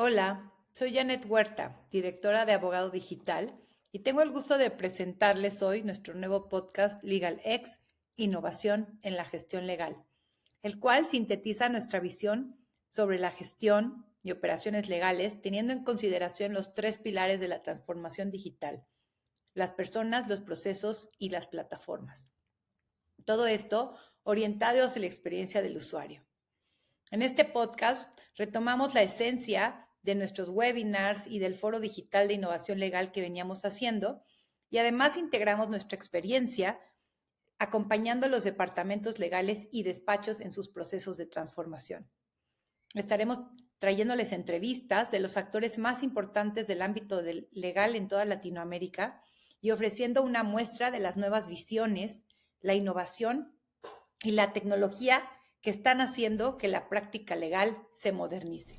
Hola, soy Janet Huerta, directora de Abogado Digital, y tengo el gusto de presentarles hoy nuestro nuevo podcast LegalX, Innovación en la Gestión Legal, el cual sintetiza nuestra visión sobre la gestión y operaciones legales, teniendo en consideración los tres pilares de la transformación digital: las personas, los procesos y las plataformas. Todo esto orientado hacia la experiencia del usuario. En este podcast retomamos la esencia de nuestros webinars y del foro digital de innovación legal que veníamos haciendo, y además integramos nuestra experiencia acompañando a los departamentos legales y despachos en sus procesos de transformación. Estaremos trayéndoles entrevistas de los actores más importantes del ámbito legal en toda Latinoamérica y ofreciendo una muestra de las nuevas visiones, la innovación y la tecnología que están haciendo que la práctica legal se modernice.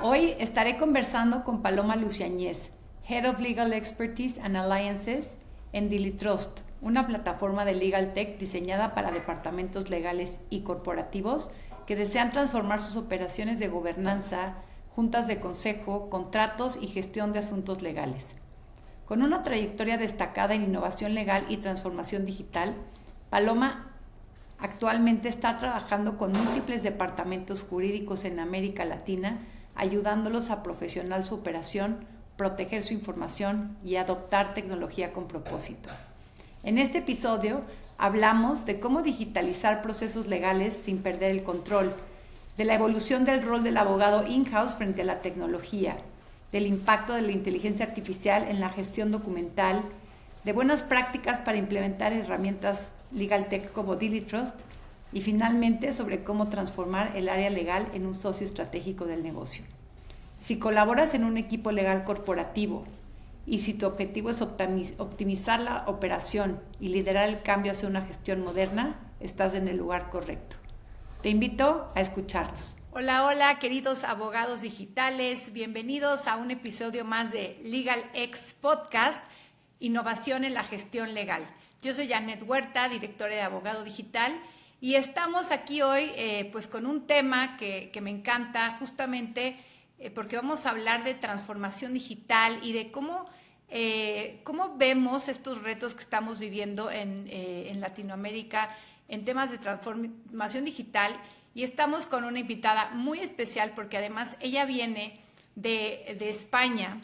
Hoy estaré conversando con Paloma Luciañez, Head of Legal Expertise and Alliances en DiliTrust, una plataforma de Legal Tech diseñada para departamentos legales y corporativos que desean transformar sus operaciones de gobernanza, juntas de consejo, contratos y gestión de asuntos legales. Con una trayectoria destacada en innovación legal y transformación digital, Paloma actualmente está trabajando con múltiples departamentos jurídicos en América Latina, ayudándolos a profesionalizar su operación, proteger su información y adoptar tecnología con propósito. En este episodio hablamos de cómo digitalizar procesos legales sin perder el control, de la evolución del rol del abogado in-house frente a la tecnología, del impacto de la inteligencia artificial en la gestión documental, de buenas prácticas para implementar herramientas Legal Tech como DiliTrust, y finalmente sobre cómo transformar el área legal en un socio estratégico del negocio. Si colaboras en un equipo legal corporativo y si tu objetivo es optimizar la operación y liderar el cambio hacia una gestión moderna, estás en el lugar correcto. Te invito a escucharlos. Hola, hola, queridos abogados digitales. Bienvenidos a un episodio más de LegalX Podcast, Innovación en la Gestión Legal. Yo soy Janet Huerta, directora de Abogado Digital, y estamos aquí hoy pues con un tema que me encanta, justamente porque vamos a hablar de transformación digital y de cómo vemos estos retos que estamos viviendo en Latinoamérica en temas de transformación digital. Y estamos con una invitada muy especial porque además ella viene de España,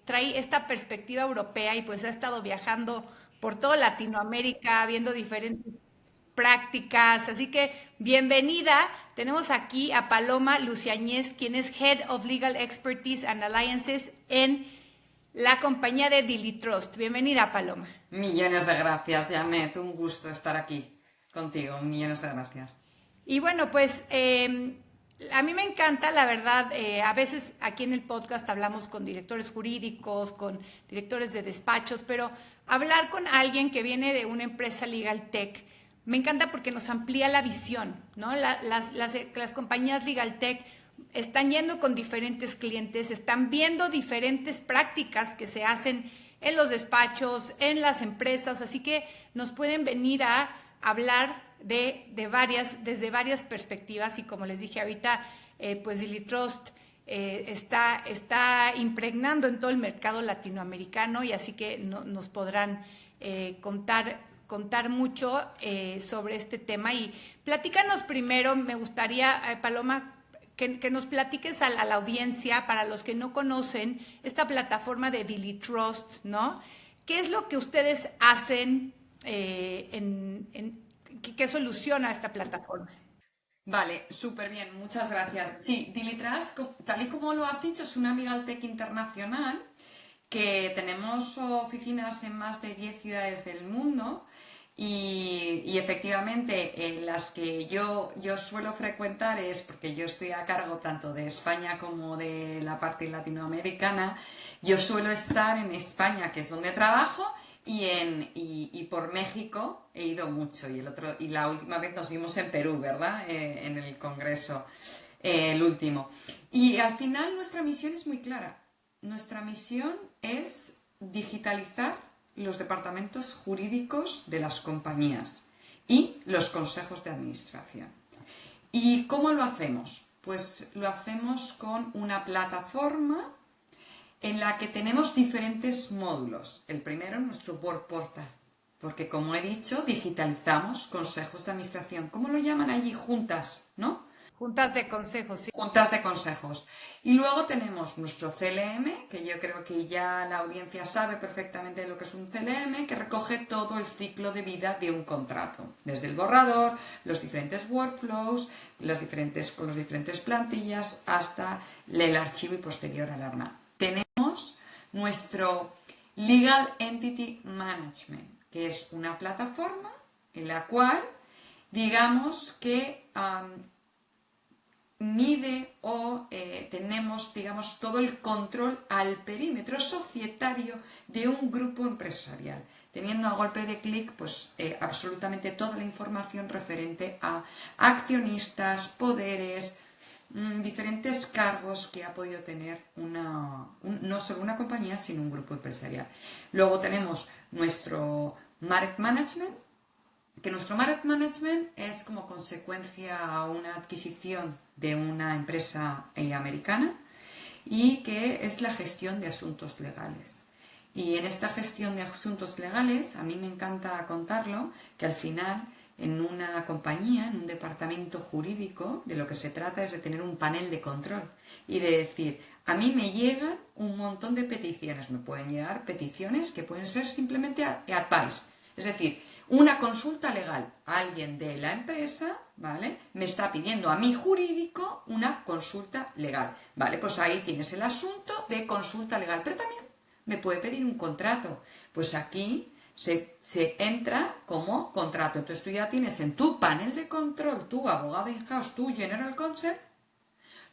trae esta perspectiva europea y pues ha estado viajando por toda Latinoamérica, viendo diferentes prácticas. Así que bienvenida. Tenemos aquí a Paloma Luciañez, quien es Head of Legal Expertise and Alliances en la compañía de DiliTrust. Bienvenida, Paloma. Millones de gracias, Janet. Un gusto estar aquí contigo. Millones de gracias. Y bueno, pues a mí me encanta, la verdad, a veces aquí en el podcast hablamos con directores jurídicos, con directores de despachos, pero hablar con alguien que viene de una empresa Legal Tech, me encanta porque nos amplía la visión, ¿no? Las compañías Legal Tech están yendo con diferentes clientes, están viendo diferentes prácticas que se hacen en los despachos, en las empresas, así que nos pueden venir a hablar desde varias perspectivas. Y como les dije ahorita, pues DiliTrust está impregnando en todo el mercado latinoamericano, y así que nos podrán contar mucho sobre este tema. Y platícanos primero, me gustaría, Paloma, que nos platiques a la audiencia, para los que no conocen esta plataforma de DiliTrust, ¿no? ¿Qué es lo que ustedes hacen ¿Qué soluciona esta plataforma? Vale, súper bien, muchas gracias. Sí, DiliTrust, tal y como lo has dicho, es una Legal Tech internacional que tenemos oficinas en más de 10 ciudades del mundo y efectivamente las que yo suelo frecuentar es porque yo estoy a cargo tanto de España como de la parte latinoamericana. Yo suelo estar en España, que es donde trabajo, y por México he ido mucho. Y la última vez nos vimos en Perú, ¿verdad? En el Congreso, el último. Y al final nuestra misión es muy clara. Nuestra misión es digitalizar los departamentos jurídicos de las compañías y los consejos de administración. ¿Y cómo lo hacemos? Pues lo hacemos con una plataforma en la que tenemos diferentes módulos. El primero es nuestro Work Portal, porque como he dicho, digitalizamos consejos de administración. ¿Cómo lo llaman allí? Juntas, ¿no? Juntas de consejos, sí. Juntas de consejos. Y luego tenemos nuestro CLM, que yo creo que ya la audiencia sabe perfectamente lo que es un CLM, que recoge todo el ciclo de vida de un contrato, desde el borrador, los diferentes workflows, con las diferentes plantillas, hasta el archivo y posterior alarma. Tenemos nuestro Legal Entity Management, que es una plataforma en la cual, digamos que mide o tenemos, digamos, todo el control al perímetro societario de un grupo empresarial, teniendo a golpe de clic pues absolutamente toda la información referente a accionistas, poderes, diferentes cargos que ha podido tener no solo una compañía, sino un grupo empresarial. Luego tenemos nuestro Market Management, que nuestro Market Management es como consecuencia a una adquisición de una empresa americana y que es la gestión de asuntos legales. Y en esta gestión de asuntos legales, a mí me encanta contarlo, que al final en una compañía, en un departamento jurídico, de lo que se trata es de tener un panel de control y de decir, a mí me llegan un montón de peticiones, me pueden llegar peticiones que pueden ser simplemente advice, es decir, una consulta legal. Alguien de la empresa, ¿vale?, me está pidiendo a mí jurídico una consulta legal. Vale, pues ahí tienes el asunto de consulta legal, pero también me puede pedir un contrato. Pues aquí se entra como contrato. Entonces tú ya tienes en tu panel de control, tu abogado in-house, tu general counsel,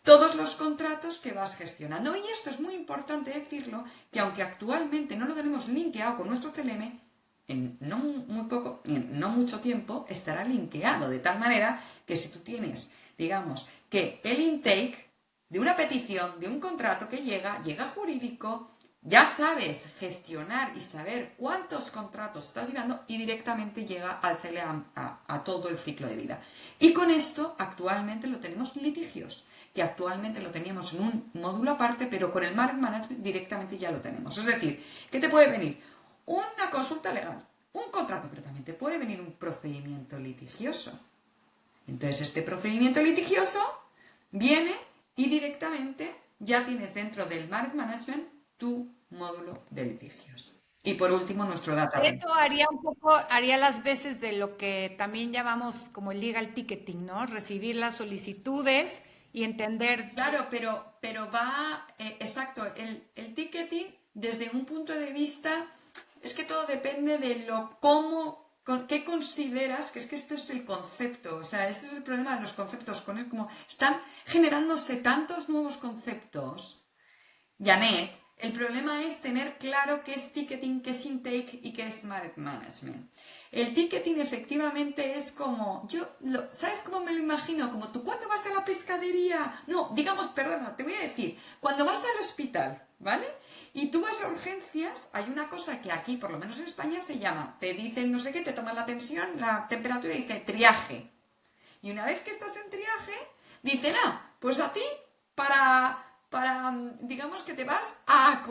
todos los contratos que vas gestionando. Y esto es muy importante decirlo, que aunque actualmente no lo tenemos linkeado con nuestro CLM, en no mucho tiempo estará linkeado, de tal manera que si tú tienes, digamos, que el intake de una petición, de un contrato que llega jurídico, ya sabes gestionar y saber cuántos contratos estás llevando y directamente llega al CLM a todo el ciclo de vida. Y con esto actualmente lo tenemos litigios, que actualmente lo teníamos en un módulo aparte, pero con el Market Management directamente ya lo tenemos. Es decir, ¿qué te puede venir? Una consulta legal, un contrato, pero también te puede venir un procedimiento litigioso. Entonces este procedimiento litigioso viene y directamente ya tienes dentro del Market Management tu módulo de litigios. Y por último, nuestro data room. Eso haría las veces de lo que también llamamos como el legal ticketing, ¿no? Recibir las solicitudes y entender. Claro, pero va, exacto, el ticketing desde un punto de vista, es que todo depende de qué consideras, que es que este es el concepto, o sea, este es el problema de los conceptos, como están generándose tantos nuevos conceptos, Janet, el problema es tener claro qué es ticketing, qué es intake y qué es market management. El ticketing efectivamente es como, ¿sabes cómo me lo imagino? Como tú cuando vas a la pescadería, no, digamos, perdona, te voy a decir, cuando vas al hospital, ¿vale? Y tú vas a urgencias, hay una cosa que aquí, por lo menos en España, se llama, te dicen no sé qué, te toman la tensión, la temperatura y dice triaje. Y una vez que estás en triaje, dicen, pues a ti, para digamos que te vas al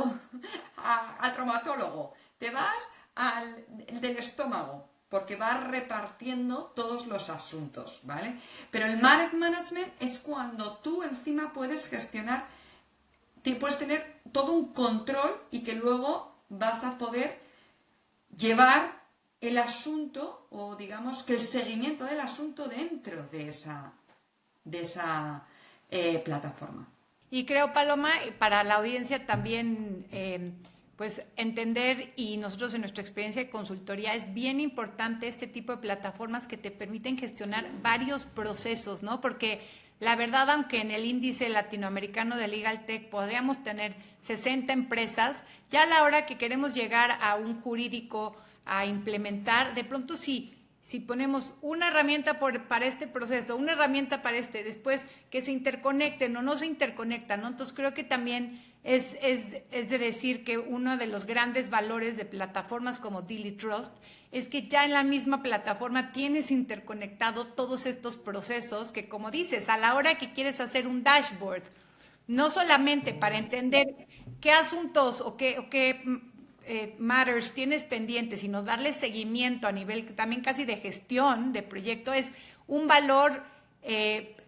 traumatólogo, te vas al del estómago, porque vas repartiendo todos los asuntos, ¿vale? Pero el market management es cuando tú encima puedes gestionar, puedes tener todo un control y que luego vas a poder llevar el asunto o digamos que el seguimiento del asunto dentro de esa plataforma. Y creo, Paloma, para la audiencia también, pues entender, y nosotros en nuestra experiencia de consultoría, es bien importante este tipo de plataformas que te permiten gestionar varios procesos, ¿no? Porque la verdad, aunque en el índice latinoamericano de Legal Tech podríamos tener 60 empresas, ya a la hora que queremos llegar a un jurídico a implementar, de pronto si ponemos una herramienta para este proceso, una herramienta para después que se interconecten o no se interconectan, ¿no? Entonces creo que también es de decir que uno de los grandes valores de plataformas como DailyTrust es que ya en la misma plataforma tienes interconectado todos estos procesos que, como dices, a la hora que quieres hacer un dashboard, no solamente para entender qué asuntos o qué matters tienes pendientes, sino darle seguimiento a nivel también casi de gestión de proyecto, es un valor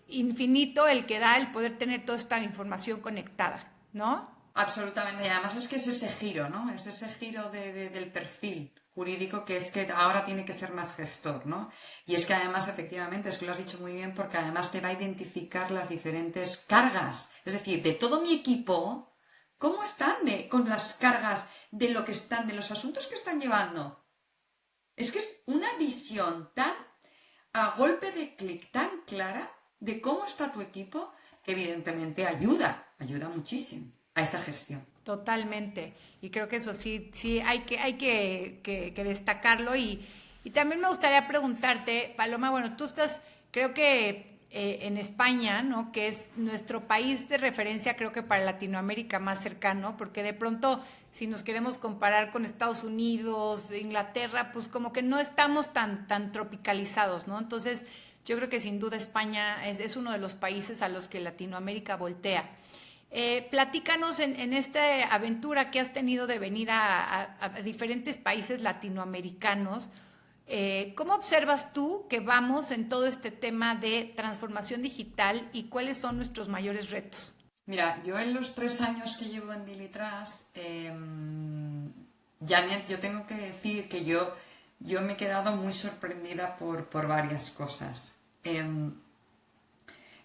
infinito el que da el poder tener toda esta información conectada, ¿no? Absolutamente, y además es que es ese giro, ¿no? Es ese giro del perfil jurídico que es que ahora tiene que ser más gestor, ¿no? Y es que además, efectivamente, es que lo has dicho muy bien, porque además te va a identificar las diferentes cargas. Es decir, de todo mi equipo, ¿cómo están con las cargas de lo que están, de los asuntos que están llevando? Es que es una visión tan a golpe de clic tan clara de cómo está tu equipo que evidentemente ayuda muchísimo a esa gestión. Totalmente. Y creo que eso sí, sí hay que destacarlo. Y también me gustaría preguntarte, Paloma, bueno, tú estás, creo que en España, ¿no? Que es nuestro país de referencia, creo que para Latinoamérica más cercano, porque de pronto, si nos queremos comparar con Estados Unidos, Inglaterra, pues como que no estamos tan tropicalizados, ¿no? Entonces, yo creo que sin duda España es uno de los países a los que Latinoamérica voltea. Platícanos en esta aventura que has tenido de venir a diferentes países latinoamericanos. ¿Cómo observas tú que vamos en todo este tema de transformación digital y cuáles son nuestros mayores retos? Mira, yo en los 3 años que llevo en Dilitras, Janet, yo tengo que decir que yo me he quedado muy sorprendida por varias cosas.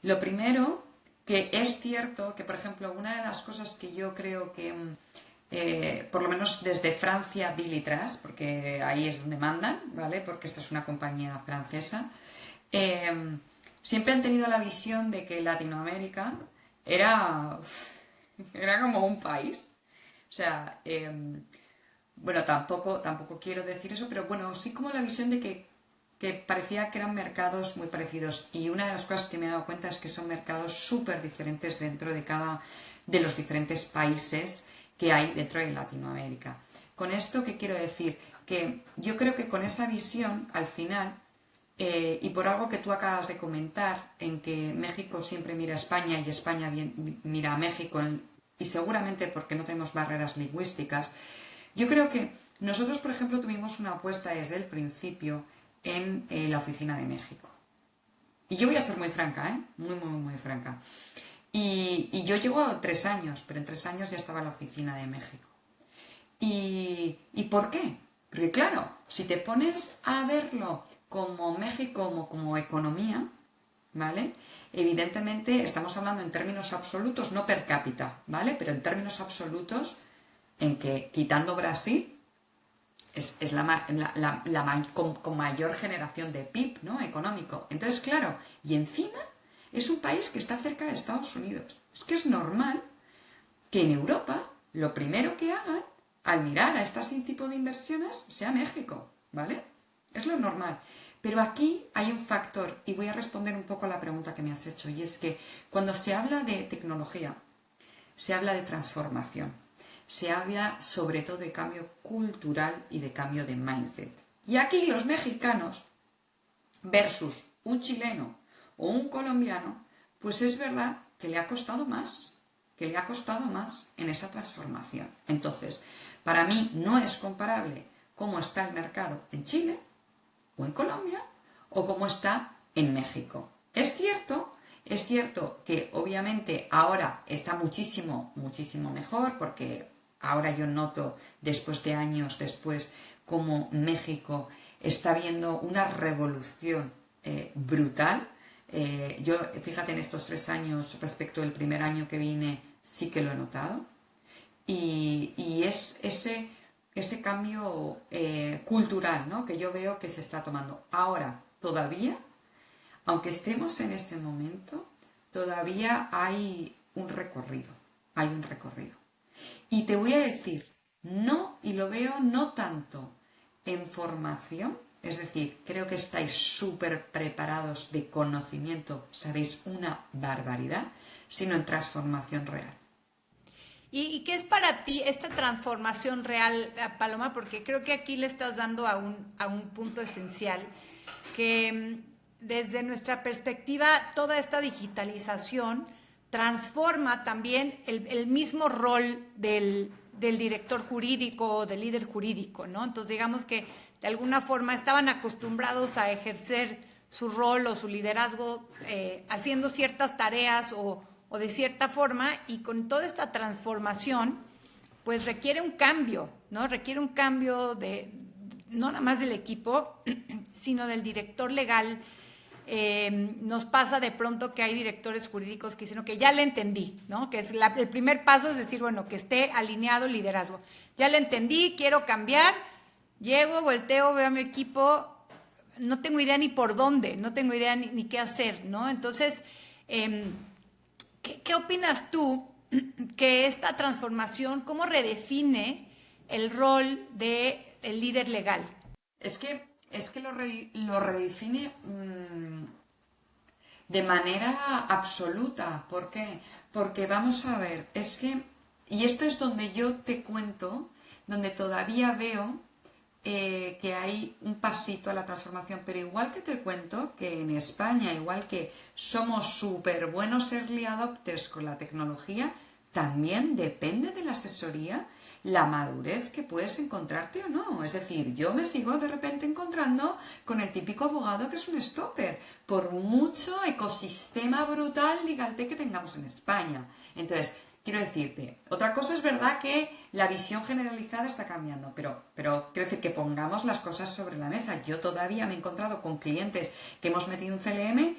Lo primero, que es cierto que, por ejemplo, una de las cosas que yo creo que, por lo menos desde Francia, Dilitras, porque ahí es donde mandan, ¿vale? Porque esta es una compañía francesa, eh, siempre han tenido la visión de que Latinoamérica era, era como un país. O sea, bueno, tampoco quiero decir eso, pero bueno, sí como la visión de que parecía que eran mercados muy parecidos. Y una de las cosas que me he dado cuenta es que son mercados súper diferentes dentro de cada de los diferentes países que hay dentro de Latinoamérica. Con esto, ¿qué quiero decir? Que yo creo que con esa visión, al final, y por algo que tú acabas de comentar, en que México siempre mira a España y España mira a México, y seguramente porque no tenemos barreras lingüísticas, yo creo que nosotros, por ejemplo, tuvimos una apuesta desde el principio en la oficina de México. Y yo voy a ser muy franca, ¿eh? Muy franca. Y yo llevo 3 años, pero en 3 años ya estaba en la oficina de México. ¿Y por qué? Porque claro, si te pones a verlo como México, como economía, ¿vale? Evidentemente estamos hablando en términos absolutos, no per cápita, ¿vale? Pero en términos absolutos, en que quitando Brasil, es con mayor generación de PIB, ¿no? Económico. Entonces, claro, y encima es un país que está cerca de Estados Unidos. Es que es normal que en Europa lo primero que hagan al mirar a este tipo de inversiones sea México, ¿vale? Es lo normal. Pero aquí hay un factor, y voy a responder un poco a la pregunta que me has hecho, y es que cuando se habla de tecnología, se habla de transformación, se habla sobre todo de cambio cultural y de cambio de mindset. Y aquí los mexicanos versus un chileno o un colombiano, pues es verdad que le ha costado más, en esa transformación. Entonces, para mí no es comparable cómo está el mercado en Chile o en Colombia o cómo está en México. Es cierto que obviamente ahora está muchísimo mejor, porque ahora yo noto después de años después cómo México está viendo una revolución brutal. Yo, fíjate, en estos 3 años respecto del primer año que vine, sí que lo he notado. Y es ese cambio cultural, ¿no? Que yo veo que se está tomando. Ahora, todavía, aunque estemos en ese momento, todavía hay un recorrido. Hay un recorrido. Y te voy a decir, no, y lo veo no tanto en formación, Es decir, creo que estáis súper preparados de conocimiento, sabéis una barbaridad, sino en transformación real. ¿Y qué es para ti esta transformación real, Paloma? Porque creo que aquí le estás dando a un punto esencial, que desde nuestra perspectiva toda esta digitalización transforma también el mismo rol del director jurídico o del líder jurídico, ¿no? Entonces digamos que de alguna forma estaban acostumbrados a ejercer su rol o su liderazgo haciendo ciertas tareas o de cierta forma, y con toda esta transformación, pues requiere un cambio, ¿no? Requiere un cambio no nada más del equipo, sino del director legal. Nos pasa de pronto que hay directores jurídicos que dicen, que ya le entendí, ¿no? Que es el primer paso es decir, bueno, que esté alineado el liderazgo. Ya le entendí, quiero cambiar, llego, volteo, veo a mi equipo, no tengo idea ni por dónde, no tengo idea ni qué hacer, ¿no? Entonces, ¿qué opinas tú que esta transformación, cómo redefine el rol del líder legal? Es que lo redefine de manera absoluta. ¿Por qué? Porque vamos a ver, y esto es donde yo te cuento, donde todavía veo que hay un pasito a la transformación, pero igual que te cuento que en España, igual que somos súper buenos early adopters con la tecnología, también depende de la asesoría la madurez que puedes encontrarte o no. Es decir, yo me sigo de repente encontrando con el típico abogado que es un stopper, por mucho ecosistema brutal legaltech que tengamos en España. Entonces, quiero decirte, otra cosa es verdad que la visión generalizada está cambiando, pero quiero decir que pongamos las cosas sobre la mesa. Yo todavía me he encontrado con clientes que hemos metido un CLM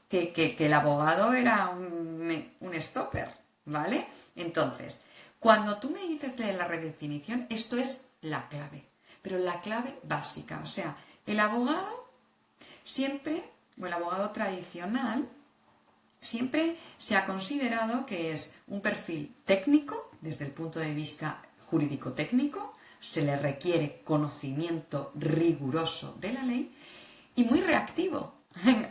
que el abogado era un stopper, ¿vale? Entonces, cuando tú me dices de la redefinición, esto es la clave, pero la clave básica. O sea, el abogado siempre, o el abogado tradicional, siempre se ha considerado que es un perfil técnico, desde el punto de vista jurídico-técnico, se le requiere conocimiento riguroso de la ley y muy reactivo.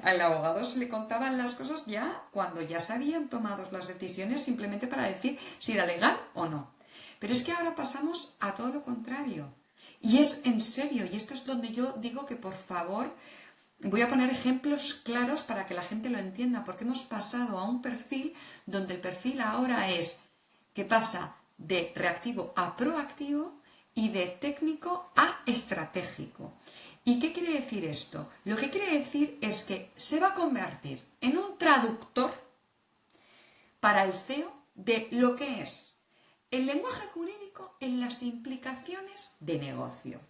Al abogado se le contaban las cosas ya cuando ya se habían tomado las decisiones simplemente para decir si era legal o no. Pero es que ahora pasamos a todo lo contrario. Y es en serio, y esto es donde yo digo que por favor voy a poner ejemplos claros para que la gente lo entienda, porque hemos pasado a un perfil donde el perfil ahora es que pasa de reactivo a proactivo y de técnico a estratégico. ¿Y qué quiere decir esto? Lo que quiere decir es que se va a convertir en un traductor para el CEO de lo que es el lenguaje jurídico en las implicaciones de negocio.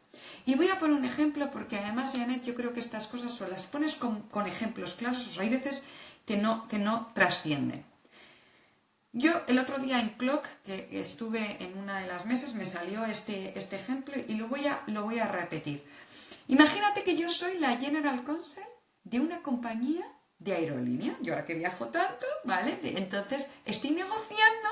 Y voy a poner un ejemplo porque además, Janet, yo creo que estas cosas o las pones con ejemplos claros, o sea, hay veces que no trascienden. Yo el otro día en Clock, que estuve en una de las mesas, me salió este ejemplo y lo voy a repetir. Imagínate que yo soy la General Counsel de una compañía de aerolínea. Yo ahora que viajo tanto, ¿vale? Entonces estoy negociando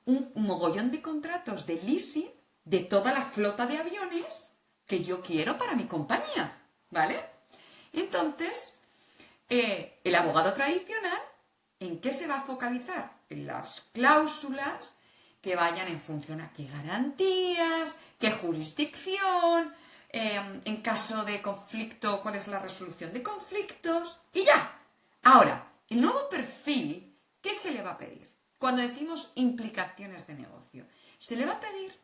un mogollón de contratos de leasing de toda la flota de aviones que yo quiero para mi compañía, ¿vale? Entonces, el abogado tradicional, ¿en qué se va a focalizar? En las cláusulas que vayan en función a qué garantías, qué jurisdicción, en caso de conflicto, cuál es la resolución de conflictos, y ya. Ahora, el nuevo perfil, ¿qué se le va a pedir? Cuando decimos implicaciones de negocio, se le va a pedir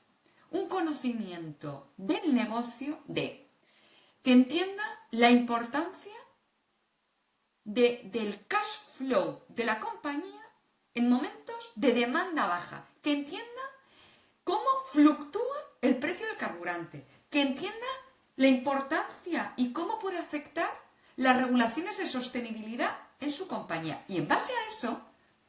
un conocimiento del negocio que entienda la importancia del cash flow de la compañía en momentos de demanda baja, que entienda cómo fluctúa el precio del carburante, que entienda la importancia y cómo puede afectar las regulaciones de sostenibilidad en su compañía. Y en base a eso,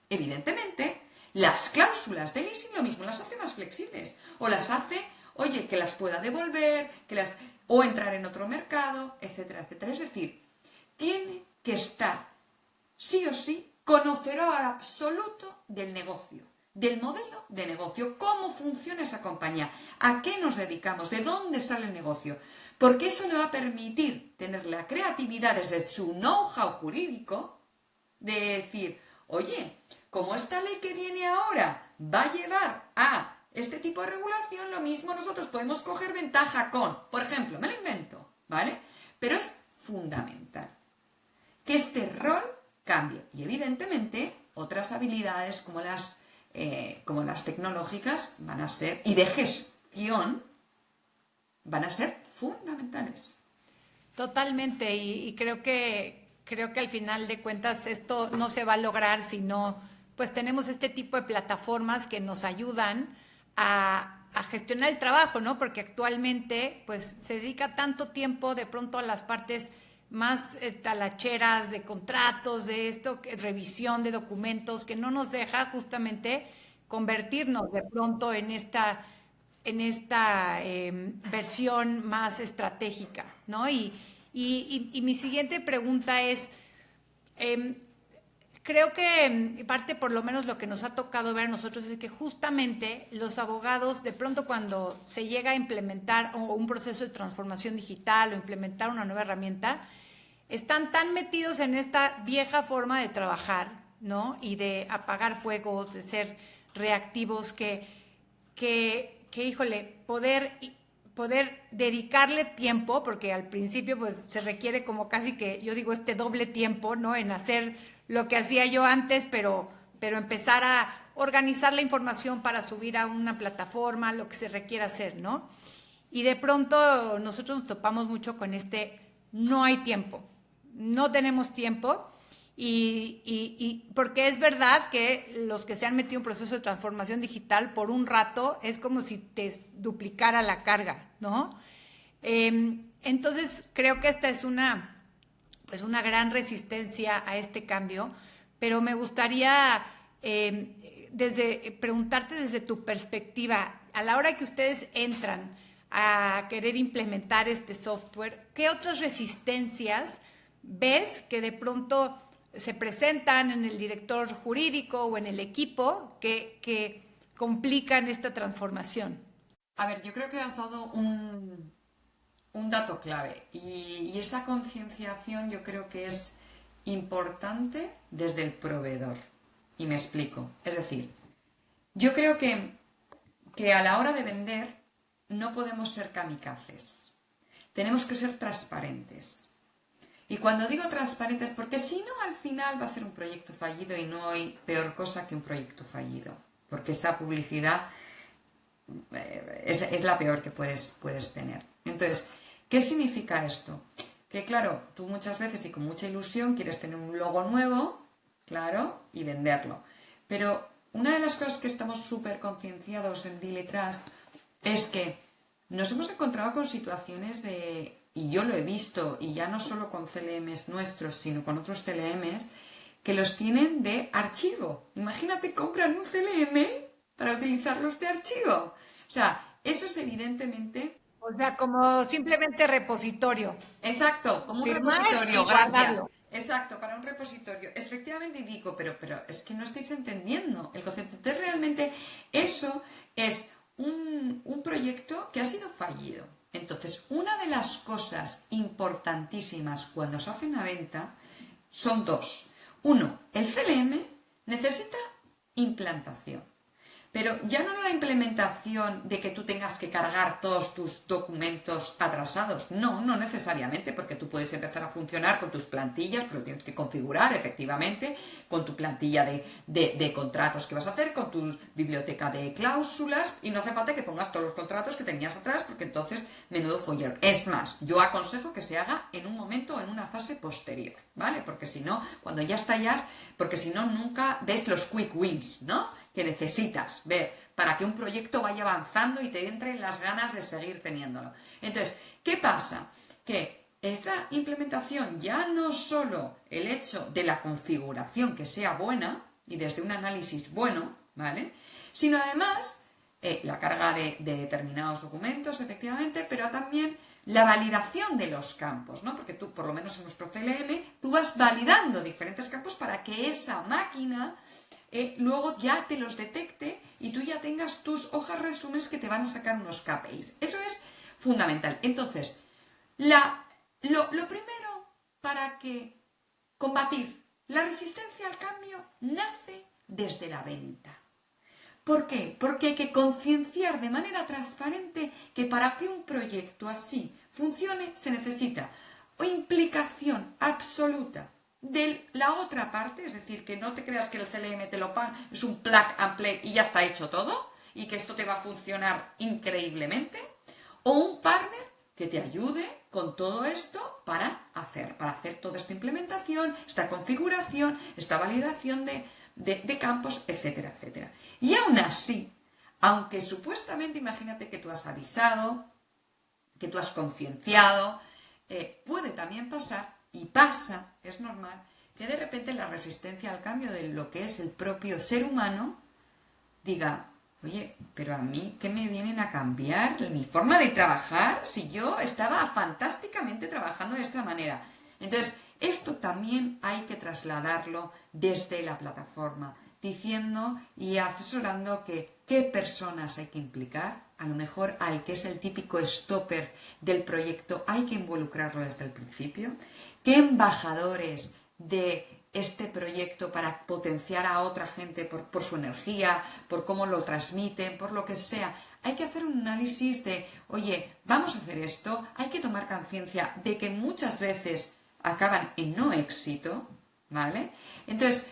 evidentemente, las cláusulas de leasing lo mismo las hace más flexibles o las hace, oye, que las pueda devolver, o entrar en otro mercado, etcétera, etcétera. Es decir, tiene que estar sí o sí conocedor absoluto del negocio, del modelo de negocio, cómo funciona esa compañía, a qué nos dedicamos, de dónde sale el negocio. porque eso le va a permitir tener la creatividad desde su know-how jurídico de decir, oye, como esta ley que viene ahora va a llevar a este tipo de regulación, lo mismo nosotros podemos coger ventaja con, por ejemplo, me lo invento, ¿vale? Pero es fundamental que este rol cambie y evidentemente otras habilidades como las tecnológicas van a ser, y de gestión, van a ser fundamentales. Totalmente, y creo que al final de cuentas esto no se va a lograr si no, pues tenemos este tipo de plataformas que nos ayudan a gestionar el trabajo, ¿no? Porque actualmente pues se dedica tanto tiempo de pronto a las partes más talacheras de contratos, de esto, revisión de documentos, que no nos deja justamente convertirnos de pronto en esta versión más estratégica, ¿no? Y mi siguiente pregunta es, eh, creo que parte por lo menos lo que nos ha tocado ver a nosotros es que justamente los abogados de pronto cuando se llega a implementar un proceso de transformación digital o implementar una nueva herramienta, están tan metidos en esta vieja forma de trabajar, ¿no? Y de apagar fuegos, de ser reactivos, híjole, poder dedicarle tiempo, porque al principio pues se requiere como casi que, yo digo, este doble tiempo, ¿no? En hacer lo que hacía yo antes, pero empezar a organizar la información para subir a una plataforma, lo que se requiera hacer, ¿no? Y de pronto nosotros nos topamos mucho con no hay tiempo, no tenemos tiempo, y porque es verdad que los que se han metido en un proceso de transformación digital por un rato es como si te duplicara la carga, ¿no? Entonces creo que esta es pues una gran resistencia a este cambio, pero me gustaría preguntarte desde tu perspectiva, a la hora que ustedes entran a querer implementar este software, ¿qué otras resistencias ves que de pronto se presentan en el director jurídico o en el equipo que complican esta transformación? A ver, yo creo que has dado un dato clave y esa concienciación yo creo que es importante desde el proveedor. Y me explico. Es decir, yo creo que a la hora de vender no podemos ser kamikazes. Tenemos que ser transparentes. Y cuando digo transparentes, porque si no, al final va a ser un proyecto fallido y no hay peor cosa que un proyecto fallido. Porque esa publicidad es la peor que puedes tener. Entonces, ¿qué significa esto? Que claro, tú muchas veces y con mucha ilusión quieres tener un logo nuevo, claro, y venderlo. Pero una de las cosas que estamos súper concienciados en Daily Trust es que nos hemos encontrado con situaciones y yo lo he visto, y ya no solo con CLMs nuestros, sino con otros CLMs, que los tienen de archivo. Imagínate, compran un CLM para utilizarlos de archivo. O sea, eso es evidentemente... O sea, como simplemente repositorio. Exacto, como un Firmar repositorio, y gracias. guardarlo. Exacto, para un repositorio. Efectivamente digo, pero es que no estáis entendiendo el concepto. Entonces realmente eso es un proyecto que ha sido fallido. Entonces, una de las cosas importantísimas cuando se hace una venta son dos. Uno, el CLM necesita implantación. Pero ya no la implementación de que tú tengas que cargar todos tus documentos atrasados. No, no necesariamente, porque tú puedes empezar a funcionar con tus plantillas, pero tienes que configurar efectivamente con tu plantilla de contratos que vas a hacer, con tu biblioteca de cláusulas, y no hace falta que pongas todos los contratos que tenías atrás, porque entonces menudo follero. Es más, yo aconsejo que se haga en un momento o en una fase posterior, ¿vale? Porque si no, cuando ya estallas, porque si no, nunca ves los quick wins, ¿no? Que necesitas ver para que un proyecto vaya avanzando y te entren las ganas de seguir teniéndolo. Entonces, ¿qué pasa? Que esa implementación, ya no solo el hecho de la configuración que sea buena y desde un análisis bueno, ¿vale? Sino además la carga de determinados documentos, efectivamente, pero también la validación de los campos, ¿no? Porque tú, por lo menos en nuestro CLM, tú vas validando diferentes campos para que esa máquina luego ya te los detecte y tú ya tengas tus hojas resúmenes que te van a sacar unos KPIs. Eso es fundamental. Entonces, Lo primero para que combatir la resistencia al cambio nace desde la venta. ¿Por qué? Porque hay que concienciar de manera transparente que para que un proyecto así funcione se necesita implicación absoluta de la otra parte, es decir, que no te creas que el CLM te lo paga, es un plug and play y ya está hecho todo y que esto te va a funcionar increíblemente, o un partner que te ayude con todo esto para hacer toda esta implementación, esta configuración, esta validación de campos, etcétera, etcétera. Y aún así, aunque supuestamente, imagínate que tú has avisado, que tú has concienciado, puede también pasar, y pasa, es normal, que de repente la resistencia al cambio de lo que es el propio ser humano diga, oye, pero a mí, ¿qué me vienen a cambiar mi forma de trabajar si yo estaba fantásticamente trabajando de esta manera? Entonces, esto también hay que trasladarlo desde la plataforma, diciendo y asesorando qué personas hay que implicar. A lo mejor al que es el típico stopper del proyecto hay que involucrarlo desde el principio. ¿Qué embajadores de este proyecto para potenciar a otra gente por su energía, por cómo lo transmiten, por lo que sea? Hay que hacer un análisis de, oye, vamos a hacer esto, hay que tomar conciencia de que muchas veces acaban en no éxito, ¿vale? Entonces,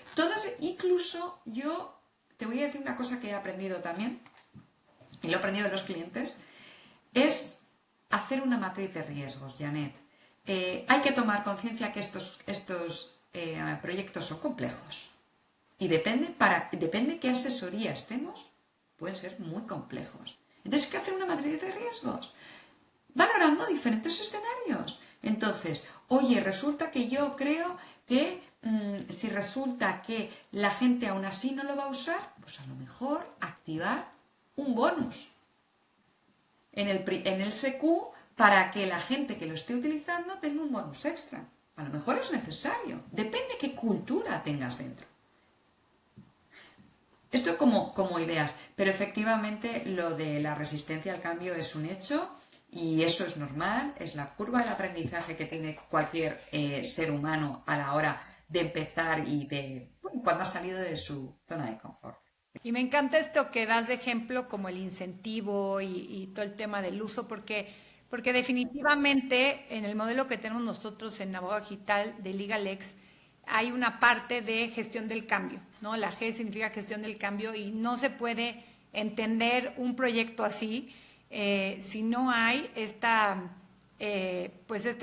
incluso yo te voy a decir una cosa que he aprendido también, y lo he aprendido de los clientes, es hacer una matriz de riesgos, Janet. Hay que tomar conciencia que estos proyectos son complejos y depende qué asesoría estemos, pueden ser muy complejos. Entonces hay que hacer una matriz de riesgos valorando diferentes escenarios. Entonces, oye, resulta que yo creo que si resulta que la gente aún así no lo va a usar, pues a lo mejor activar un bonus en el SQ para que la gente que lo esté utilizando tenga un bonus extra. A lo mejor es necesario. Depende qué cultura tengas dentro. Esto como ideas, pero efectivamente lo de la resistencia al cambio es un hecho y eso es normal, es la curva del aprendizaje que tiene cualquier ser humano a la hora de empezar y cuando ha salido de su zona de confort. Y me encanta esto que das de ejemplo como el incentivo y todo el tema del uso, porque definitivamente en el modelo que tenemos nosotros en Abogado Digital de LegalX hay una parte de gestión del cambio, ¿no? La G significa gestión del cambio y no se puede entender un proyecto así si no hay este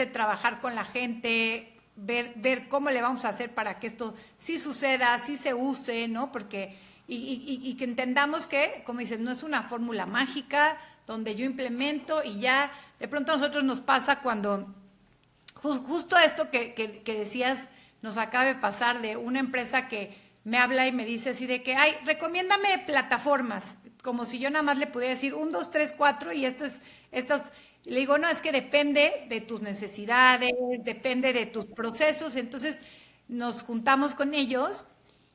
trabajar con la gente, ver cómo le vamos a hacer para que esto sí suceda, sí se use, ¿no? Porque y que entendamos que, como dices, no es una fórmula mágica donde yo implemento y ya de pronto a nosotros nos pasa cuando justo esto que decías nos acaba de pasar de una empresa que me habla y me dice así de que, ay, recomiéndame plataformas, como si yo nada más le pudiera decir 1, 2, 3, 4 y estas, le digo, no, es que depende de tus necesidades, depende de tus procesos, entonces nos juntamos con ellos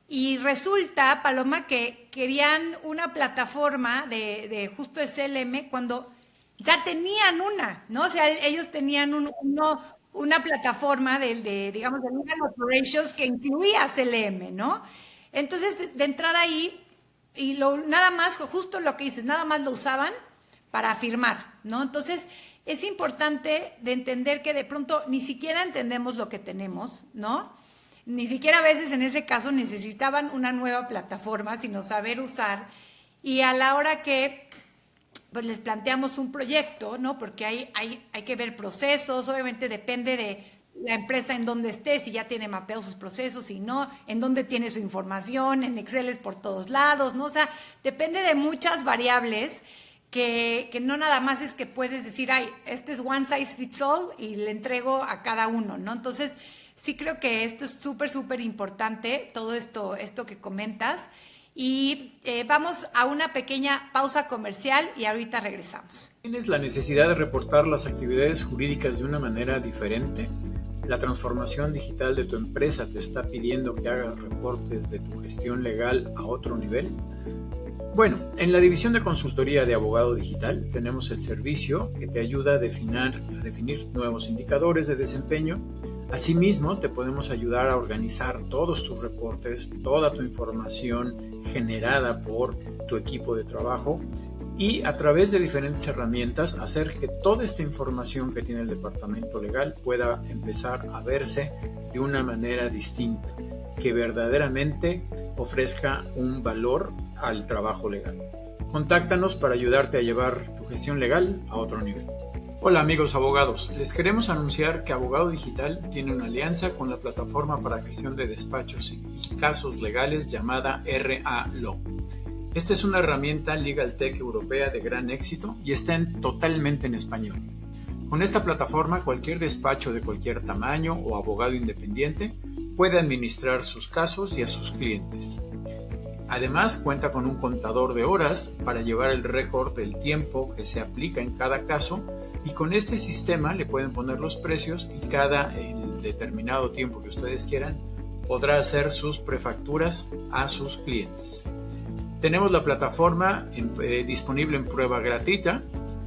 y resulta, Paloma, que querían una plataforma de justo SLM cuando ya tenían una, ¿no? O sea, ellos tenían una plataforma digamos, de Legal Operations que incluía CLM, ¿no? Entonces, de entrada ahí, y nada más, justo lo que dices, nada más lo usaban para firmar, ¿no? Entonces, es importante de entender que de pronto ni siquiera entendemos lo que tenemos, ¿no? Ni siquiera a veces en ese caso necesitaban una nueva plataforma, sino saber usar. Y a la hora que pues les planteamos un proyecto, ¿no? Porque hay que ver procesos, obviamente depende de la empresa en donde esté, si ya tiene mapeados sus procesos, si no, en dónde tiene su información, en Excel es por todos lados, ¿no? O sea, depende de muchas variables que no nada más es que puedes decir, ay, este es one size fits all y le entrego a cada uno, ¿no? Entonces, sí creo que esto es súper, súper importante, todo esto que comentas. Y vamos a una pequeña pausa comercial y ahorita regresamos. ¿Tienes la necesidad de reportar las actividades jurídicas de una manera diferente? ¿La transformación digital de tu empresa te está pidiendo que hagas reportes de tu gestión legal a otro nivel? Bueno, en la división de consultoría de abogado digital tenemos el servicio que te ayuda a definir nuevos indicadores de desempeño. Asimismo, te podemos ayudar a organizar todos tus reportes, toda tu información generada por tu equipo de trabajo y a través de diferentes herramientas hacer que toda esta información que tiene el departamento legal pueda empezar a verse de una manera distinta, que verdaderamente ofrezca un valor al trabajo legal. Contáctanos para ayudarte a llevar tu gestión legal a otro nivel. Hola amigos abogados, les queremos anunciar que Abogado Digital tiene una alianza con la plataforma para gestión de despachos y casos legales llamada RA Law. Esta es una herramienta Legal Tech europea de gran éxito y está totalmente en español. Con esta plataforma, cualquier despacho de cualquier tamaño o abogado independiente puede administrar sus casos y a sus clientes. Además, cuenta con un contador de horas para llevar el récord del tiempo que se aplica en cada caso y con este sistema le pueden poner los precios y el determinado tiempo que ustedes quieran podrá hacer sus prefacturas a sus clientes. Tenemos la plataforma disponible en prueba gratuita.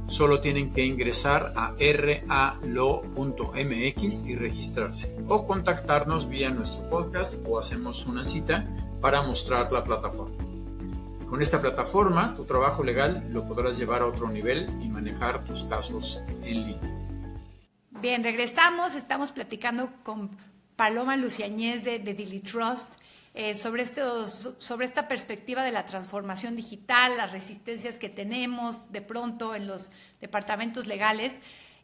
Solo tienen que ingresar a ralo.mx y registrarse o contactarnos vía nuestro podcast o hacemos una cita para mostrar la plataforma. Con esta plataforma, tu trabajo legal lo podrás llevar a otro nivel y manejar tus casos en línea. Bien, regresamos. Estamos platicando con Paloma Luciañez de DiliTrust sobre esta perspectiva de la transformación digital, las resistencias que tenemos de pronto en los departamentos legales.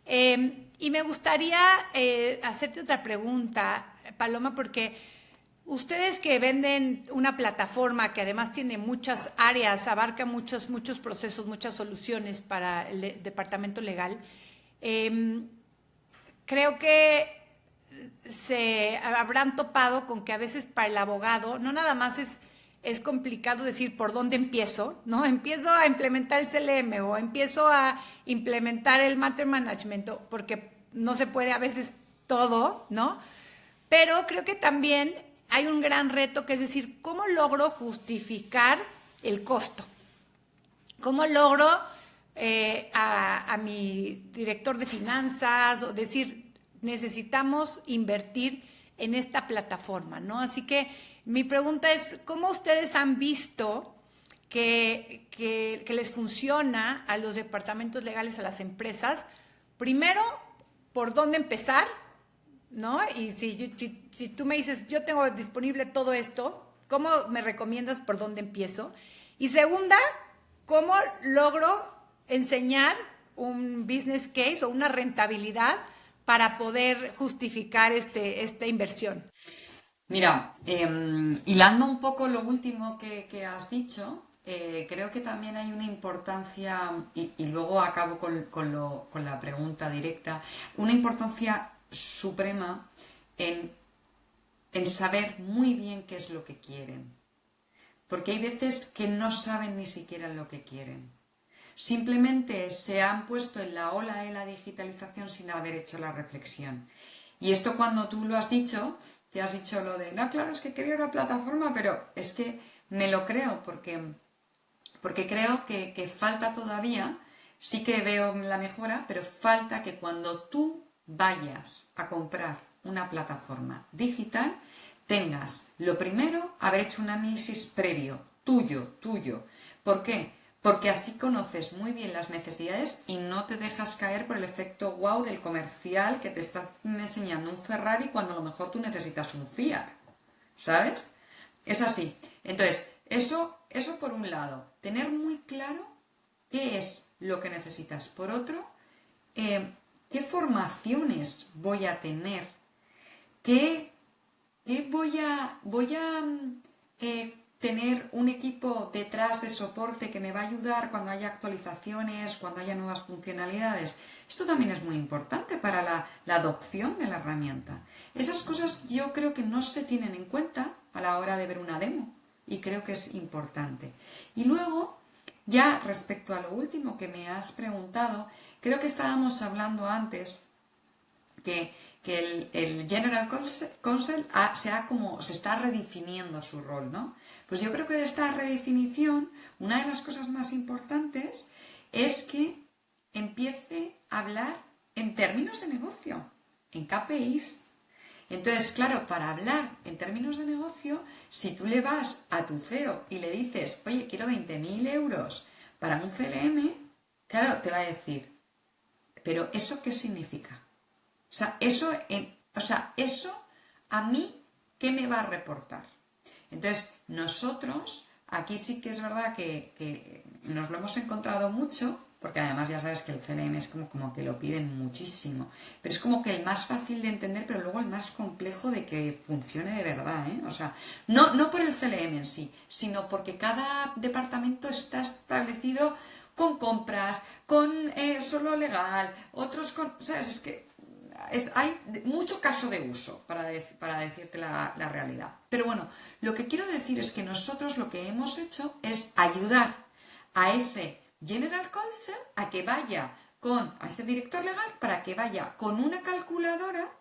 Y me gustaría hacerte otra pregunta, Paloma, porque ustedes que venden una plataforma que además tiene muchas áreas, abarca muchos procesos, muchas soluciones para el departamento legal, creo que se habrán topado con que a veces para el abogado no nada más es complicado decir por dónde empiezo, ¿no? Empiezo a implementar el CLM o empiezo a implementar el Matter Management, porque no se puede a veces todo, ¿no? Pero creo que también hay un gran reto que es decir, ¿cómo logro justificar el costo? ¿Cómo logro a mi director de finanzas o decir, necesitamos invertir en esta plataforma, ¿no? Así que mi pregunta es, ¿cómo ustedes han visto que les funciona a los departamentos legales, a las empresas? Primero, ¿por dónde empezar? ¿No? Y si tú me dices, yo tengo disponible todo esto, ¿cómo me recomiendas por dónde empiezo? Y segunda, ¿cómo logro enseñar un business case o una rentabilidad para poder justificar esta inversión? Mira, hilando un poco lo último que has dicho, creo que también hay una importancia, y luego acabo con la pregunta directa, una importancia suprema en saber muy bien qué es lo que quieren. Porque hay veces que no saben ni siquiera lo que quieren. Simplemente se han puesto en la ola de la digitalización sin haber hecho la reflexión. Y esto cuando tú lo has dicho, te has dicho lo de, no, claro, es que quería una plataforma, pero es que me lo creo porque creo que falta todavía, sí que veo la mejora, pero falta que cuando tú vayas a comprar una plataforma digital, tengas, lo primero, haber hecho un análisis previo, tuyo. ¿Por qué? Porque así conoces muy bien las necesidades y no te dejas caer por el efecto wow del comercial que te está enseñando un Ferrari cuando a lo mejor tú necesitas un Fiat, ¿sabes? Es así. Entonces, eso por un lado, tener muy claro qué es lo que necesitas. Por otro, qué formaciones voy a tener, qué voy a tener un equipo detrás de soporte que me va a ayudar cuando haya actualizaciones, cuando haya nuevas funcionalidades. Esto también es muy importante para la adopción de la herramienta. Esas cosas yo creo que no se tienen en cuenta a la hora de ver una demo y creo que es importante. Y luego, ya respecto a lo último que me has preguntado, creo que estábamos hablando antes que que el General Counsel se está redefiniendo su rol, ¿no? Pues yo creo que de esta redefinición, una de las cosas más importantes es que empiece a hablar en términos de negocio, en KPIs. Entonces, claro, para hablar en términos de negocio, si tú le vas a tu CEO y le dices, oye, quiero 20.000 euros para un CLM, claro, te va a decir, pero ¿eso qué significa? Eso a mí, ¿qué me va a reportar? Entonces, nosotros, aquí sí que es verdad que nos lo hemos encontrado mucho, porque además ya sabes que el CLM es como que lo piden muchísimo, pero es como que el más fácil de entender, pero luego el más complejo de que funcione de verdad, ¿eh? O sea, no por el CLM en sí, sino porque cada departamento está establecido con compras, con solo legal, otros con... ¿Sabes? Es que hay mucho caso de uso para decirte la realidad. Pero bueno, lo que quiero decir es que nosotros lo que hemos hecho es ayudar a ese General Counsel a ese director legal para que vaya con una calculadora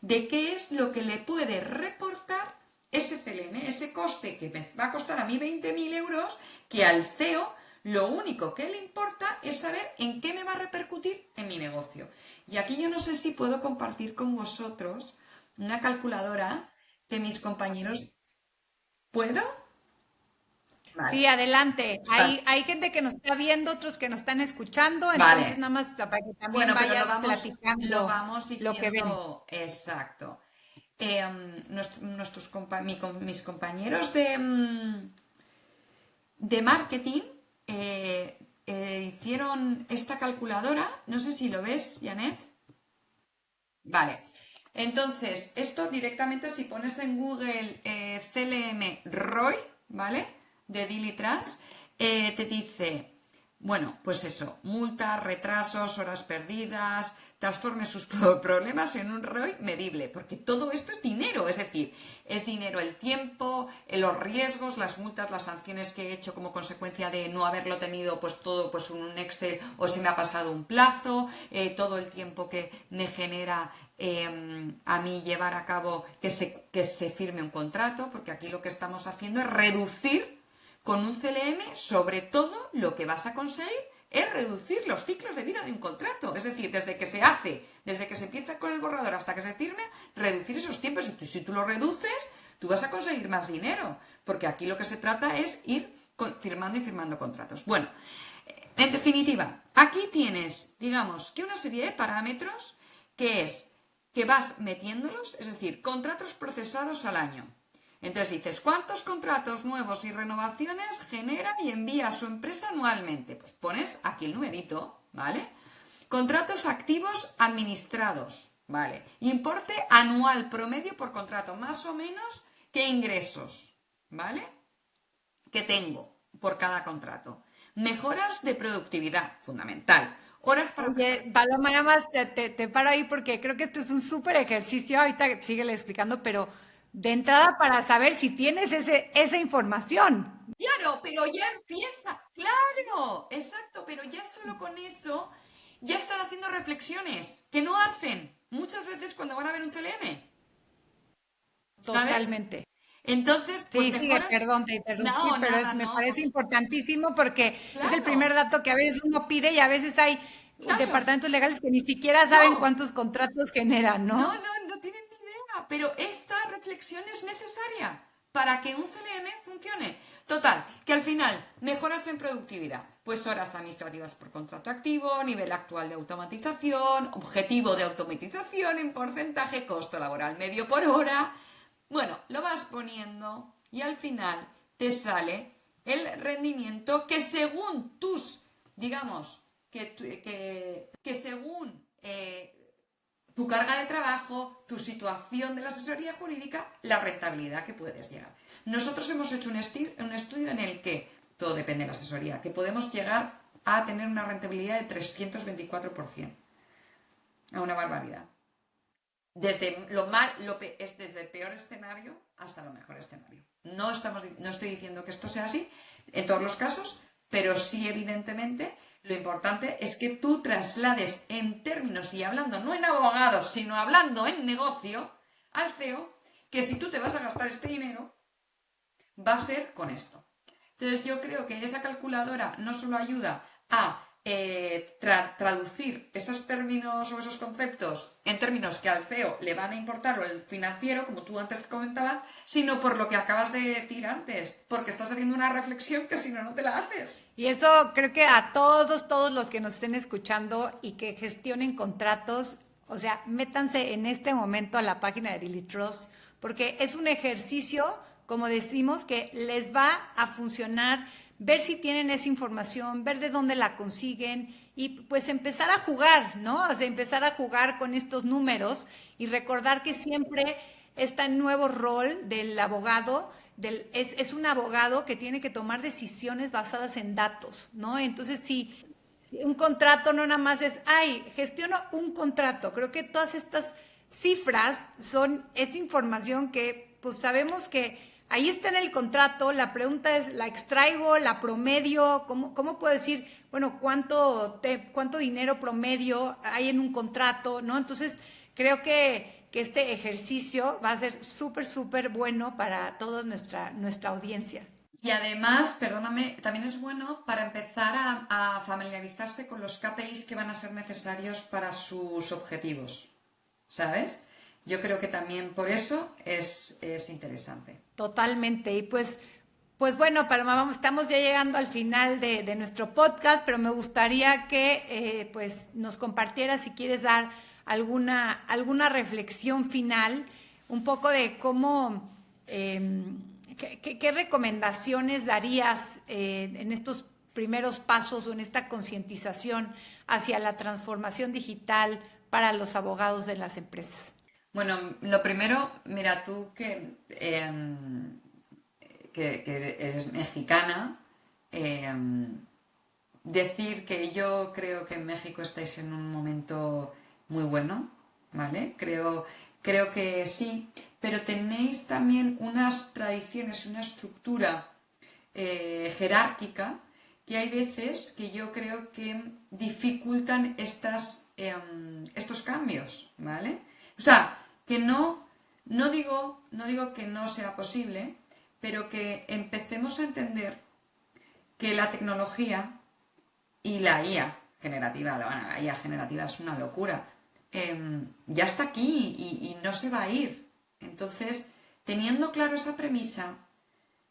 de qué es lo que le puede reportar ese CLM, ese coste que me va a costar a mí 20.000 euros, que al CEO lo único que le importa es saber en qué me va a repercutir en mi negocio. Y aquí yo no sé si puedo compartir con vosotros una calculadora que mis compañeros... ¿Puedo? Vale. Sí, adelante. Vale. Hay gente que nos está viendo, otros que nos están escuchando, entonces Vale. nada más para que también Bueno, pero vayas lo platicando vamos lo que ven. diciendo exacto. Mis compañeros de marketing hicieron esta calculadora. No sé si lo ves, Janet. Vale. Entonces, esto directamente si pones en Google CLM ROI, ¿vale? De Dilitrans, te dice, bueno, pues eso, multas, retrasos, horas perdidas, transforme sus problemas en un ROI medible, porque todo esto es dinero, es decir, es dinero el tiempo, los riesgos, las multas, las sanciones que he hecho como consecuencia de no haberlo tenido pues todo pues en un Excel o si me ha pasado un plazo, todo el tiempo que me genera a mí llevar a cabo que se firme un contrato, porque aquí lo que estamos haciendo es reducir con un CLM, sobre todo lo que vas a conseguir es reducir los ciclos de vida de un contrato. Es decir, desde que se empieza con el borrador hasta que se firme, reducir esos tiempos. Y si tú lo reduces, tú vas a conseguir más dinero. Porque aquí lo que se trata es ir firmando y firmando contratos. Bueno, en definitiva, aquí tienes, digamos, que una serie de parámetros que es que vas metiéndolos, es decir, contratos procesados al año. Entonces dices, ¿cuántos contratos nuevos y renovaciones genera y envía a su empresa anualmente? Pues pones aquí el numerito, ¿vale? Contratos activos administrados, ¿vale? Importe anual promedio por contrato, más o menos, ¿qué ingresos, ¿vale? Que tengo por cada contrato. Mejoras de productividad, fundamental. Horas para Oye, Paloma, nada más te paro ahí porque creo que esto es un súper ejercicio. Ahorita síguele explicando, pero de entrada para saber si tienes esa información. Claro, pero ya empieza, claro, exacto, pero ya solo con eso ya están haciendo reflexiones que no hacen muchas veces cuando van a ver un CLM, ¿sabes? Totalmente. Entonces, pues Sí, sigue, mejoras. perdón, te interrumpí, No, pero nada, me no, parece pues importantísimo porque es el primer claro, dato que a veces uno pide y a veces hay claro, departamentos legales que ni siquiera saben no, cuántos contratos generan, ¿no? no tienen ni idea, pero esta reflexión es necesaria para que un CLM funcione. Total, que al final, mejoras en productividad, pues horas administrativas por contrato activo, nivel actual de automatización, objetivo de automatización en porcentaje, costo laboral medio por hora. Bueno, lo vas poniendo y al final te sale el rendimiento que según tus, digamos, que según tu carga de trabajo, tu situación de la asesoría jurídica, la rentabilidad que puedes llegar. Nosotros hemos hecho un estudio en el que, todo depende de la asesoría, que podemos llegar a tener una rentabilidad de 324%. A una barbaridad. Desde desde el peor escenario hasta lo mejor escenario. No estoy diciendo que esto sea así en todos los casos, pero sí evidentemente Lo importante es que tú traslades en términos y hablando, no en abogados, sino hablando en negocio, al CEO, que si tú te vas a gastar este dinero, va a ser con esto. Entonces yo creo que esa calculadora no solo ayuda a traducir esos términos o esos conceptos en términos que al CEO le van a importar o el financiero, como tú antes comentabas, sino por lo que acabas de decir antes, porque estás haciendo una reflexión que si no, no te la haces. Y eso creo que a todos los que nos estén escuchando y que gestionen contratos, o sea, métanse en este momento a la página de Dilitrust, porque es un ejercicio, como decimos, que les va a funcionar, ver si tienen esa información, ver de dónde la consiguen y pues empezar a jugar, ¿no? O sea, empezar a jugar con estos números y recordar que siempre este nuevo rol del abogado es un abogado que tiene que tomar decisiones basadas en datos, ¿no? Entonces, si un contrato no nada más es, ay, gestiono un contrato. Creo que todas estas cifras es información que pues sabemos que ahí está en el contrato. La pregunta es, ¿la extraigo, la promedio? ¿Cómo puedo decir, bueno, cuánto dinero promedio hay en un contrato, ¿no? Entonces, creo que este ejercicio va a ser súper bueno para toda nuestra audiencia. Y además, perdóname, también es bueno para empezar a familiarizarse con los KPIs que van a ser necesarios para sus objetivos, ¿sabes? Yo creo que también por eso es interesante. Totalmente. Y pues bueno, Paloma, estamos ya llegando al final de nuestro podcast, pero me gustaría que pues nos compartieras si quieres dar alguna reflexión final, un poco de cómo, qué recomendaciones darías en estos primeros pasos o en esta concientización hacia la transformación digital para los abogados de las empresas. Bueno, lo primero, mira, tú que eres mexicana, decir que yo creo que en México estáis en un momento muy bueno, ¿vale? Creo que sí, pero tenéis también unas tradiciones, una estructura jerárquica que hay veces que yo creo que dificultan estos cambios, ¿vale? O sea, que no digo que no sea posible, pero que empecemos a entender que la tecnología y la IA generativa, la IA generativa es una locura, ya está aquí y no se va a ir. Entonces, teniendo claro esa premisa,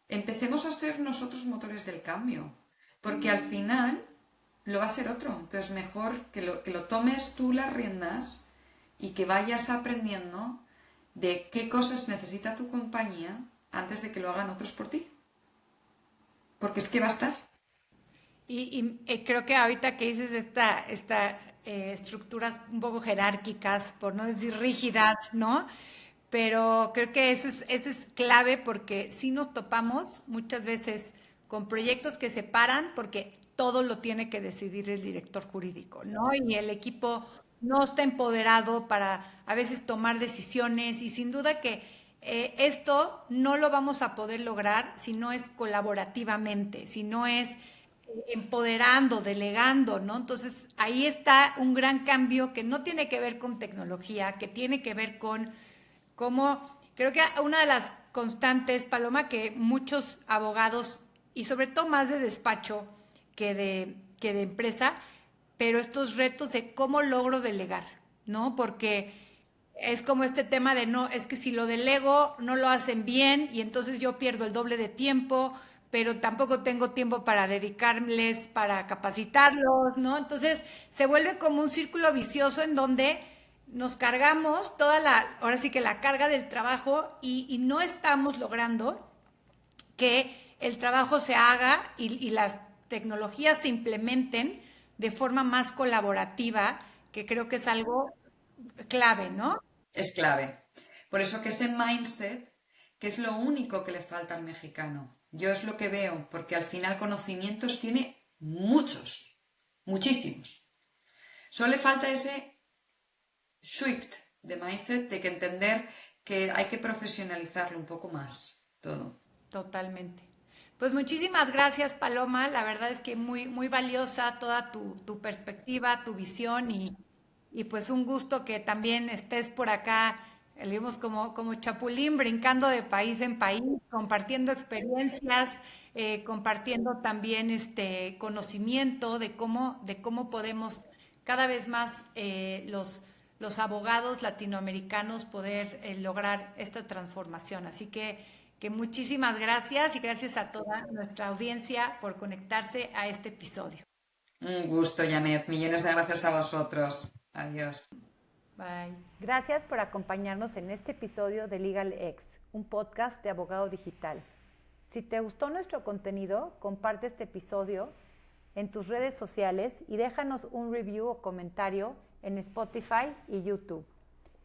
empecemos a ser nosotros motores del cambio, porque al final lo va a ser otro. Entonces, mejor que lo tomes tú las riendas y que vayas aprendiendo de qué cosas necesita tu compañía antes de que lo hagan otros por ti. Porque es que va a estar. Creo que ahorita que dices estructuras un poco jerárquicas, por no decir rígidas, ¿no? Pero creo que eso es clave porque si nos topamos muchas veces con proyectos que se paran porque todo lo tiene que decidir el director jurídico, ¿no? Y el equipo no está empoderado para a veces tomar decisiones y sin duda que esto no lo vamos a poder lograr si no es colaborativamente, si no es empoderando, delegando, ¿no? Entonces ahí está un gran cambio que no tiene que ver con tecnología, que tiene que ver con cómo, creo que una de las constantes, Paloma, que muchos abogados, y sobre todo más de despacho que de empresa, pero estos retos de cómo logro delegar, ¿no? Porque es como este tema de no, es que si lo delego no lo hacen bien y entonces yo pierdo el doble de tiempo, pero tampoco tengo tiempo para dedicarles, para capacitarlos, ¿no? Entonces se vuelve como un círculo vicioso en donde nos cargamos ahora sí que la carga del trabajo y no estamos logrando que el trabajo se haga y las tecnologías se implementen de forma más colaborativa, que creo que es algo clave, ¿no? Es clave. Por eso que ese mindset, que es lo único que le falta al mexicano. Yo es lo que veo, porque al final conocimientos tiene muchos, muchísimos. Solo le falta ese shift de mindset, de que entender que hay que profesionalizarlo un poco más todo. Totalmente. Pues muchísimas gracias, Paloma. La verdad es que muy valiosa toda tu perspectiva, tu visión y pues un gusto que también estés por acá, digamos, como chapulín, brincando de país en país, compartiendo experiencias, compartiendo también este conocimiento de cómo podemos cada vez más los abogados latinoamericanos poder lograr esta transformación. Así que muchísimas gracias y gracias a toda nuestra audiencia por conectarse a este episodio. Un gusto, Janet. Millones de gracias a vosotros. Adiós. Bye. Gracias por acompañarnos en este episodio de Legal X, un podcast de Abogado Digital. Si te gustó nuestro contenido, comparte este episodio en tus redes sociales y déjanos un review o comentario en Spotify y YouTube.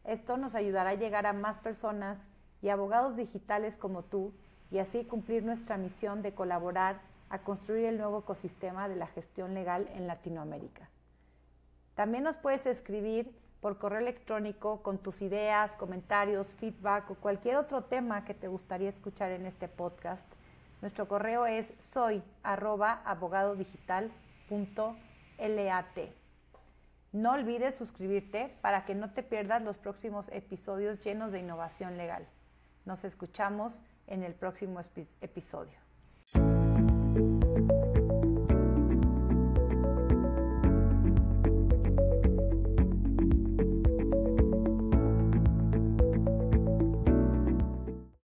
Esto nos ayudará a llegar a más personas y abogados digitales como tú y así cumplir nuestra misión de colaborar a construir el nuevo ecosistema de la gestión legal en Latinoamérica. También nos puedes escribir por correo electrónico con tus ideas, comentarios, feedback o cualquier otro tema que te gustaría escuchar en este podcast. Nuestro correo es soy@abogadodigital.lat. No olvides suscribirte para que no te pierdas los próximos episodios llenos de innovación legal. Nos escuchamos en el próximo episodio.